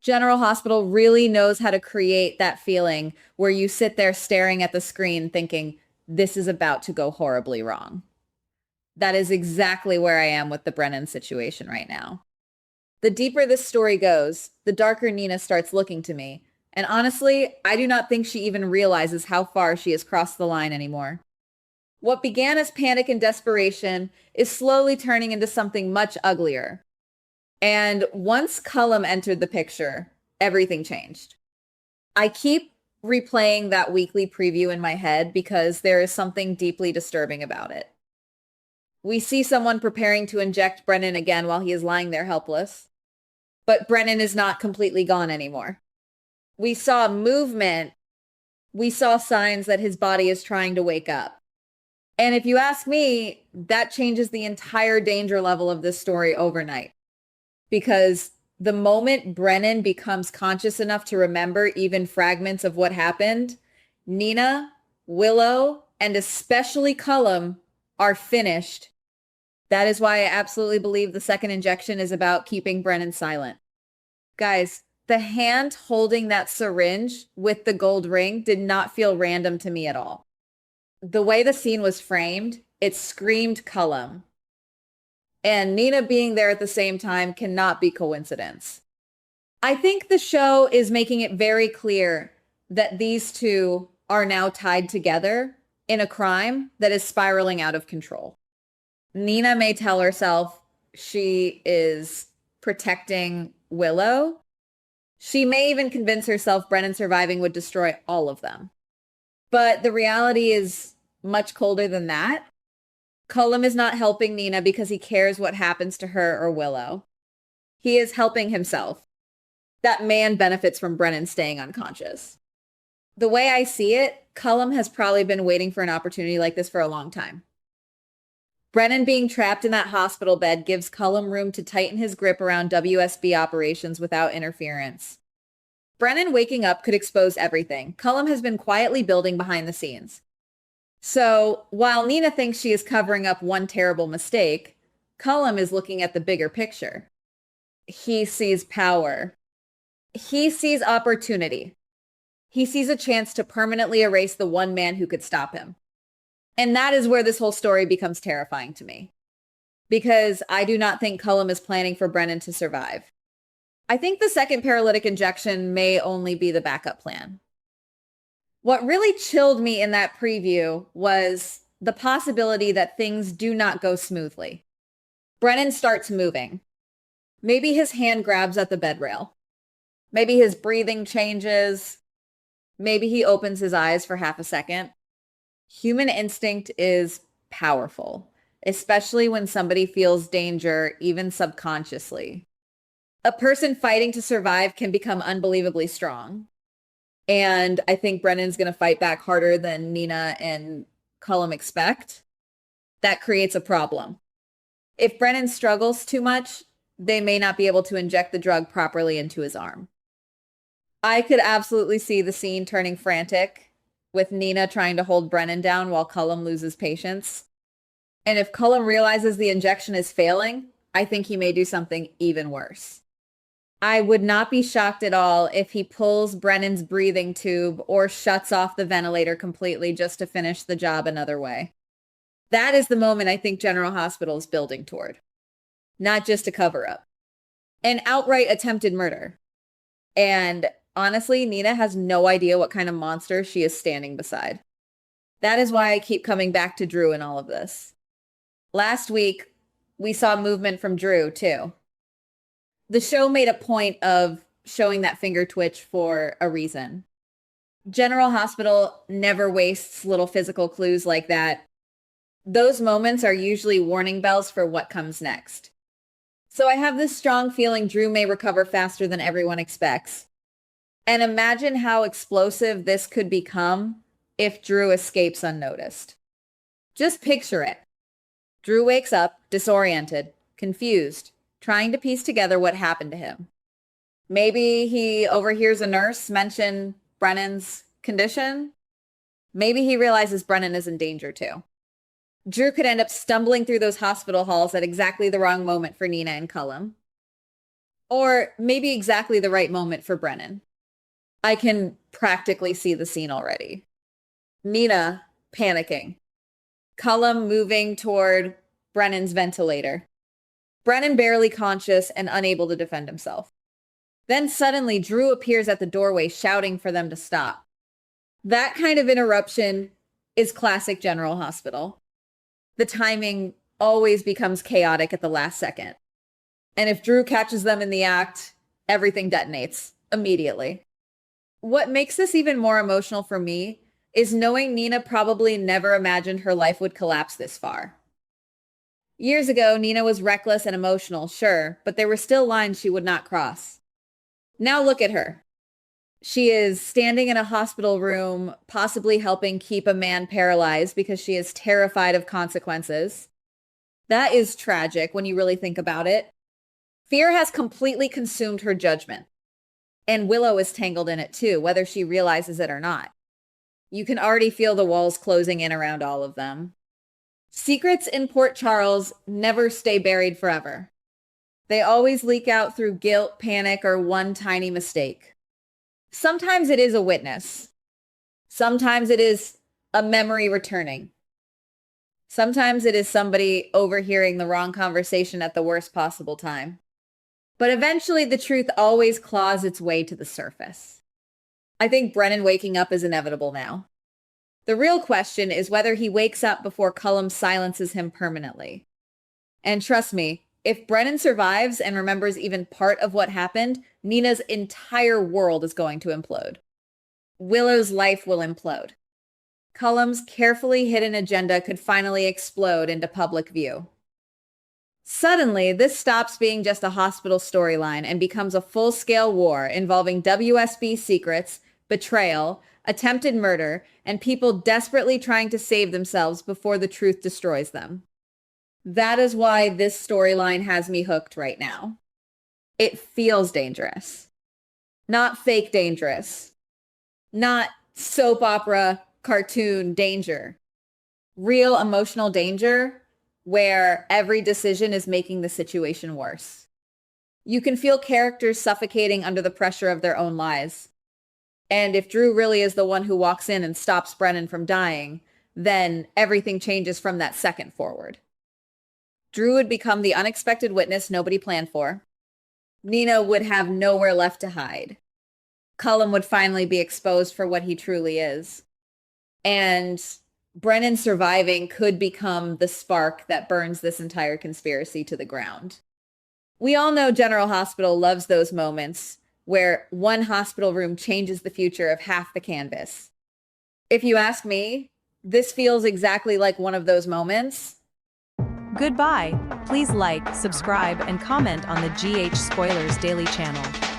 General Hospital really knows how to create that feeling where you sit there staring at the screen thinking, this is about to go horribly wrong. That is exactly where I am with the Brennan situation right now. The deeper this story goes, the darker Nina starts looking to me. And honestly, I do not think she even realizes how far she has crossed the line anymore. What began as panic and desperation is slowly turning into something much uglier. And once Cullum entered the picture, everything changed. I keep replaying that weekly preview in my head because there is something deeply disturbing about it. We see someone preparing to inject Brennan again while he is lying there helpless. But Brennan is not completely gone anymore. We saw movement. We saw signs that his body is trying to wake up. And if you ask me, that changes the entire danger level of this story overnight. Because the moment Brennan becomes conscious enough to remember even fragments of what happened, Nina, Willow, and especially Cullum are finished. That is why I absolutely believe the second injection is about keeping Brennan silent. Guys, the hand holding that syringe with the gold ring did not feel random to me at all. The way the scene was framed, it screamed Cullum. And Nina being there at the same time cannot be coincidence. I think the show is making it very clear that these two are now tied together in a crime that is spiraling out of control. Nina may tell herself she is protecting Willow. She may even convince herself Brennan surviving would destroy all of them. But the reality is much colder than that. Cullum is not helping Nina because he cares what happens to her or Willow. He is helping himself. That man benefits from Brennan staying unconscious. The way I see it, Cullum has probably been waiting for an opportunity like this for a long time. Brennan being trapped in that hospital bed gives Cullum room to tighten his grip around WSB operations without interference. Brennan waking up could expose everything. Cullum has been quietly building behind the scenes. So while Nina thinks she is covering up one terrible mistake, Cullum is looking at the bigger picture. He sees power. He sees opportunity. He sees a chance to permanently erase the one man who could stop him. And that is where this whole story becomes terrifying to me. Because I do not think Cullum is planning for Brennan to survive. I think the second paralytic injection may only be the backup plan. What really chilled me in that preview was the possibility that things do not go smoothly. Brennan starts moving. Maybe his hand grabs at the bed rail. Maybe his breathing changes. Maybe he opens his eyes for half a second. Human instinct is powerful, especially when somebody feels danger, even subconsciously. A person fighting to survive can become unbelievably strong. And I think Brennan's going to fight back harder than Nina and Cullum expect. That creates a problem. If Brennan struggles too much, they may not be able to inject the drug properly into his arm. I could absolutely see the scene turning frantic with Nina trying to hold Brennan down while Cullum loses patience. And if Cullum realizes the injection is failing, I think he may do something even worse. I would not be shocked at all if he pulls Brennan's breathing tube or shuts off the ventilator completely just to finish the job another way. That is the moment I think General Hospital is building toward. Not just a cover-up. An outright attempted murder. And honestly, Nina has no idea what kind of monster she is standing beside. That is why I keep coming back to Drew in all of this. Last week, we saw movement from Drew, too. The show made a point of showing that finger twitch for a reason. General Hospital never wastes little physical clues like that. Those moments are usually warning bells for what comes next. So I have this strong feeling Drew may recover faster than everyone expects. And imagine how explosive this could become if Drew escapes unnoticed. Just picture it. Drew wakes up, disoriented, confused, trying to piece together what happened to him. Maybe he overhears a nurse mention Brennan's condition. Maybe he realizes Brennan is in danger too. Drew could end up stumbling through those hospital halls at exactly the wrong moment for Nina and Cullum. Or maybe exactly the right moment for Brennan. I can practically see the scene already. Nina panicking. Cullum moving toward Brennan's ventilator. Brennan barely conscious and unable to defend himself. Then suddenly Drew appears at the doorway shouting for them to stop. That kind of interruption is classic General Hospital. The timing always becomes chaotic at the last second. And if Drew catches them in the act, everything detonates immediately. What makes this even more emotional for me is knowing Nina probably never imagined her life would collapse this far. Years ago, Nina was reckless and emotional, sure, but there were still lines she would not cross. Now look at her. She is standing in a hospital room, possibly helping keep a man paralyzed because she is terrified of consequences. That is tragic when you really think about it. Fear has completely consumed her judgment. And Willow is tangled in it too, whether she realizes it or not. You can already feel the walls closing in around all of them. Secrets in Port Charles never stay buried forever. They always leak out through guilt, panic, or one tiny mistake. Sometimes it is a witness. Sometimes it is a memory returning. Sometimes it is somebody overhearing the wrong conversation at the worst possible time. But eventually the truth always claws its way to the surface. I think Brennan waking up is inevitable now. The real question is whether he wakes up before Cullum silences him permanently. And trust me, if Brennan survives and remembers even part of what happened, Nina's entire world is going to implode. Willow's life will implode. Cullum's carefully hidden agenda could finally explode into public view. Suddenly, this stops being just a hospital storyline and becomes a full-scale war involving WSB secrets, betrayal, attempted murder, and people desperately trying to save themselves before the truth destroys them. That is why this storyline has me hooked right now. It feels dangerous. Not fake dangerous. Not soap opera, cartoon danger. Real emotional danger where every decision is making the situation worse. You can feel characters suffocating under the pressure of their own lies. And if Drew really is the one who walks in and stops Brennan from dying, then everything changes from that second forward. Drew would become the unexpected witness nobody planned for. Nina would have nowhere left to hide. Cullum would finally be exposed for what he truly is. And Brennan surviving could become the spark that burns this entire conspiracy to the ground. We all know General Hospital loves those moments where one hospital room changes the future of half the canvas. If you ask me, this feels exactly like one of those moments. Goodbye. Please like, subscribe, and comment on the GH Spoilers Daily channel.